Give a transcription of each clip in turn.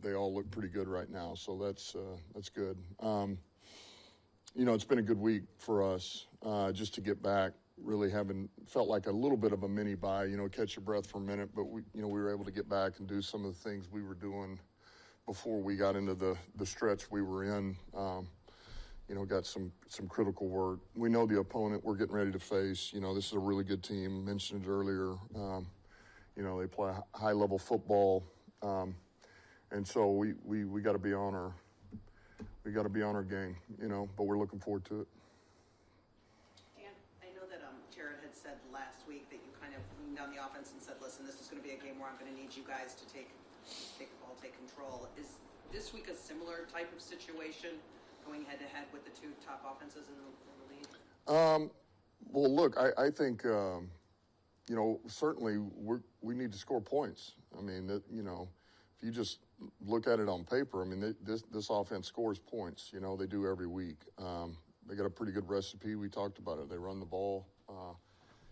they all look pretty good right now. So that's good. It's been a good week for us just to get back. Really felt like a little bit of a mini bye. Catch your breath for a minute, but we were able to get back and do some of the things we were doing before we got into the stretch we were in. Got some critical work. We know the opponent we're getting ready to face. This is a really good team. Mentioned it earlier. They play high-level football, and so we got to be on our game. But we're looking forward to it. Dan, I know that Jared had said last week that you kind of leaned on the offense and said, "Listen, this is going to be a game where I'm going to need you guys to take the ball, take control." Is this week a similar type of situation, going head-to-head with the two top offenses in the league? Well, look, I think, certainly we need to score points. I mean, if you just look at it on paper, I mean, this offense scores points. They do every week. They got a pretty good recipe. We talked about it. They run the ball.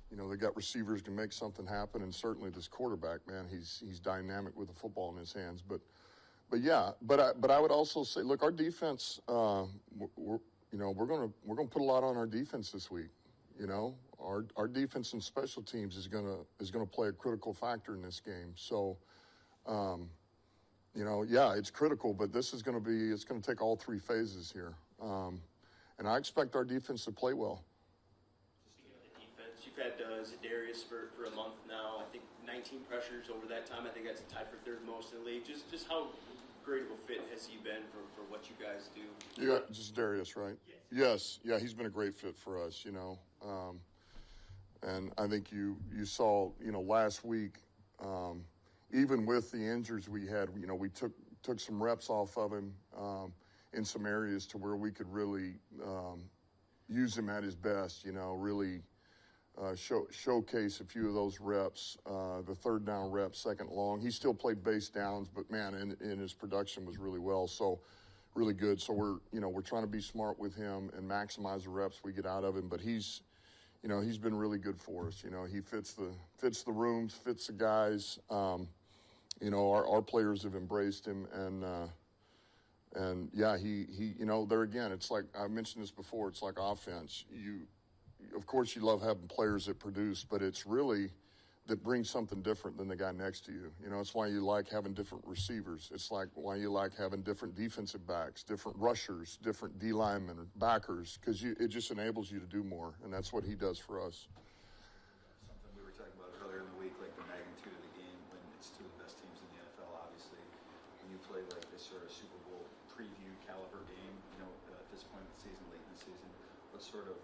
They got receivers can make something happen, and certainly this quarterback, man, he's dynamic with the football in his hands. But I would also say, look, our defense, we're gonna put a lot on our defense this week. Our defense and special teams is gonna play a critical factor in this game. So, it's critical, but it's gonna take all three phases here. And I expect our defense to play well. Speaking of the defense, you've had Zarius for a month now. I think 19 pressures over that time. I think that's tied for third most in the league. Just how great of a fit has he been for what you guys do? Yeah, just Zarius, right? Yes. Yeah, he's been a great fit for us, and I think you saw, last week, even with the injuries we had, we took some reps off of him in some areas to where we could really use him at his best, really showcase a few of those reps, the third down reps, second long. He still played base downs, but man, in his production was really well, so really good. So we're trying to be smart with him and maximize the reps we get out of him. But he's been really good for us. He fits the rooms, fits the guys. Our players have embraced him, and yeah, he there again, it's like I mentioned this before. It's like offense. Of course, you love having players that produce, but it's really that brings something different than the guy next to you. It's why you like having different receivers. It's like why you like having different defensive backs, different rushers, different D linemen, backers, because it just enables you to do more, and that's what he does for us. Something we were talking about earlier in the week, like the magnitude of the game when it's two of the best teams in the NFL, obviously. When you play like this sort of Super Bowl preview caliber game, at this point in the season, late in the season, what sort of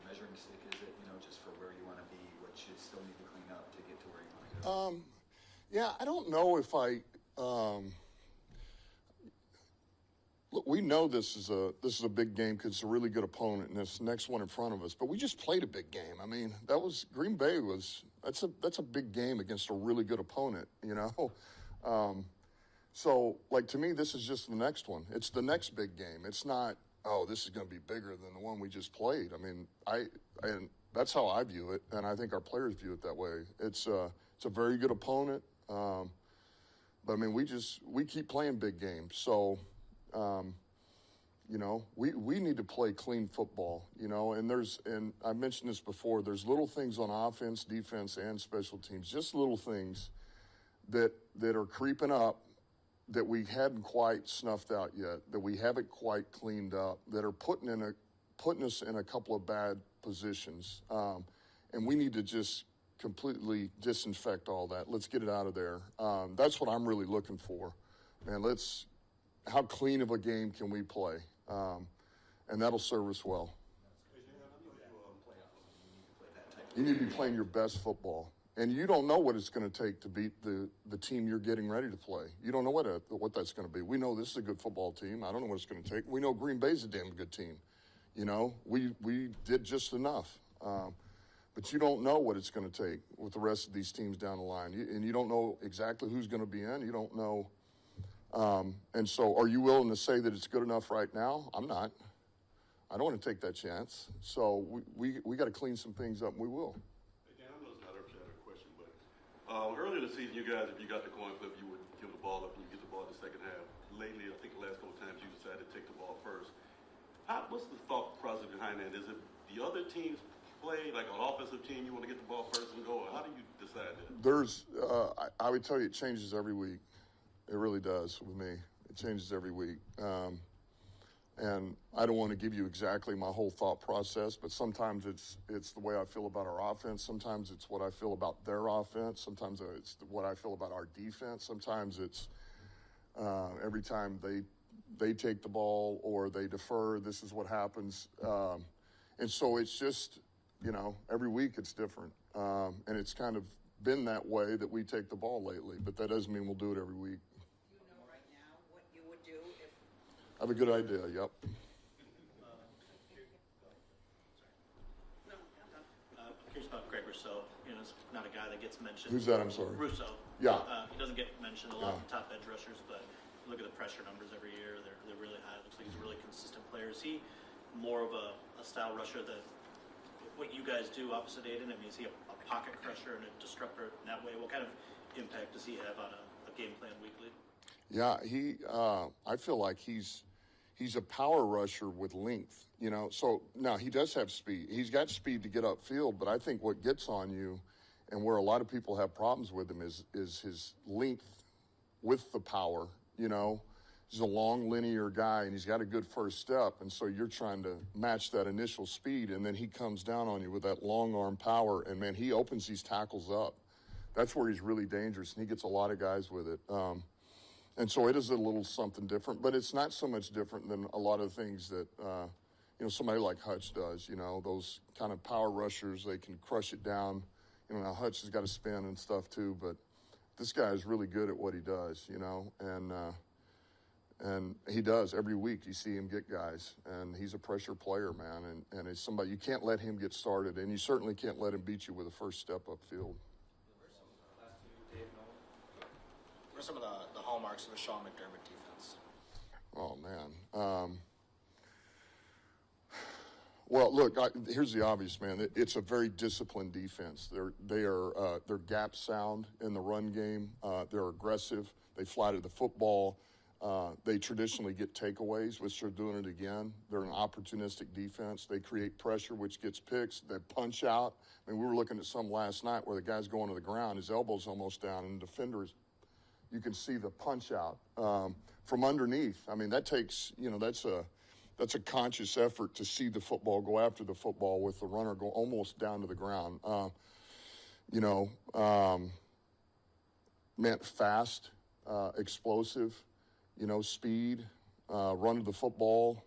measuring stick is it, just for where you want to be, what you still need to clean up to get to where you want to go? Yeah, I don't know if look, we know this is a big game because it's a really good opponent, and this next one in front of us. But we just played a big game. I mean, Green Bay that's a big game against a really good opponent. So, like, to me, this is just the next one. It's the next big game. It's not, this is going to be bigger than the one we just played. I mean, and that's how I view it, and I think our players view it that way. It's a very good opponent, but I mean, we keep playing big games. So, we need to play clean football. And I mentioned this before. There's little things on offense, defense, and special teams, just little things that are creeping up that we hadn't quite snuffed out yet, that we haven't quite cleaned up, that are putting us in a couple of bad positions. And we need to just completely disinfect all that. Let's get it out of there. That's what I'm really looking for. Man, how clean of a game can we play? And that'll serve us well. You need to be playing your best football. And you don't know what it's going to take to beat the team you're getting ready to play. You don't know what that's going to be. We know this is a good football team. I don't know what it's going to take. We know Green Bay's a damn good team. We did just enough. But you don't know what it's going to take with the rest of these teams down the line. And you don't know exactly who's going to be in. You don't know. And so are you willing to say that it's good enough right now? I'm not. I don't want to take that chance. So we got to clean some things up, and we will. Earlier this season, you guys, if you got the coin flip, you would give the ball up and you get the ball in the second half. lately. I think the last couple of times you decided to take the ball first. What's the thought process behind that? Is it the other team's play, like an offensive team, you want to get the ball first and go? Or how do you decide that? I would tell you it changes every week. It really does with me. It changes every week. And I don't want to give you exactly my whole thought process, but sometimes it's the way I feel about our offense. Sometimes it's what I feel about their offense. Sometimes it's what I feel about our defense. Sometimes it's every time they take the ball or they defer, this is what happens. And so it's just, every week it's different. And it's kind of been that way that we take the ball lately, but that doesn't mean we'll do it every week. You know right now what you would do if... I have a good idea, yep. No, I'm done. Curious about Greg Rousseau. It's not a guy that gets mentioned. Who's that, I'm sorry? Rousseau. Yeah. He doesn't get mentioned a lot Yeah. of top edge rushers, but look at the pressure numbers every year. They're really high. It looks like he's a really consistent player. Is he more of a style rusher that what you guys do opposite Aiden? I mean, is he a pocket crusher and a disruptor in that way? What kind of impact does he have on a game plan weekly? Yeah, I feel like he's a power rusher with length, So now he does have speed. He's got speed to get upfield, but I think what gets on you and where a lot of people have problems with him is his length with the power, He's a long linear guy and he's got a good first step. And so you're trying to match that initial speed and then he comes down on you with that long arm power. And man, he opens these tackles up. That's where he's really dangerous and he gets a lot of guys with it. And so it is a little something different, but it's not so much different than a lot of things that, somebody like Hutch does, those kind of power rushers, they can crush it down. Now Hutch has got to spin and stuff too, but this guy is really good at what he does, and he does every week. You see him get guys, and he's a pressure player, man. And it's somebody you can't let him get started, and you certainly can't let him beat you with a first step upfield. What are some of the hallmarks of the Sean McDermott defense? Oh man. Well, look. Here's the obvious, man. It's a very disciplined defense. They're gap sound in the run game. They're aggressive. They fly to the football. They traditionally get takeaways, which they're doing it again. They're an opportunistic defense. They create pressure, which gets picks. They punch out. I mean, we were looking at some last night where the guy's going to the ground, his elbow's almost down, and the defenders, you can see the punch out from underneath. I mean, that takes, that's a conscious effort to see the football, go after the football with the runner go almost down to the ground. Meant fast, explosive. Speed, run to the football.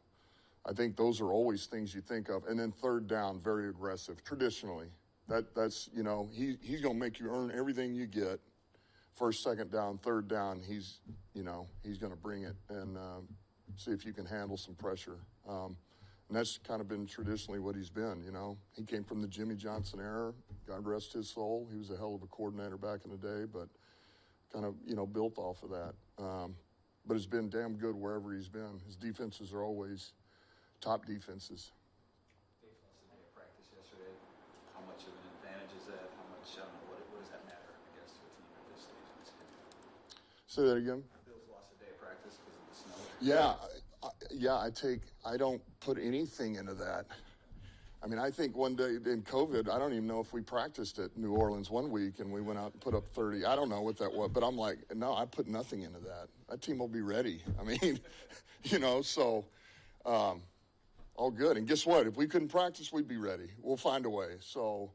I think those are always things you think of. And then third down, very aggressive, traditionally. That's he's going to make you earn everything you get. First, second down, third down, he's going to bring it and see if you can handle some pressure. And that's kind of been traditionally what he's been, He came from the Jimmy Johnson era. God rest his soul. He was a hell of a coordinator back in the day, but kind of, built off of that. But it's been damn good wherever he's been. His defenses are always top defenses. Dave lost a day of practice yesterday. How much of an advantage is that? How much, what does that matter, I guess, to a team at this stage in its career? Say that again? Bills lost a day of practice because of the snow. I don't put anything into that. I mean, I think one day in COVID, I don't even know if we practiced at New Orleans one week and we went out and put up 30. I don't know what that was, but I'm like, no, I put nothing into that. That team will be ready. I mean, so all good. And guess what? If we couldn't practice, we'd be ready. We'll find a way. So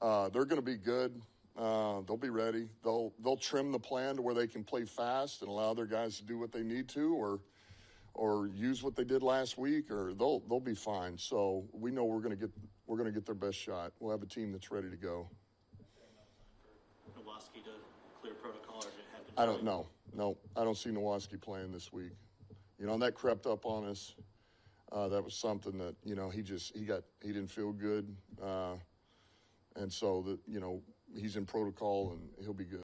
they're going to be good. They'll be ready. They'll trim the plan to where they can play fast and allow their guys to do what they need to, or use what they did last week, or they'll be fine. So we know we're going to get their best shot. We'll have a team that's ready to go. Nowoski to clear protocol, or did it happen? I don't know. No, I don't see Nowoski playing this week. And that crept up on us. That was something that he didn't feel good, and so that he's in protocol and he'll be good.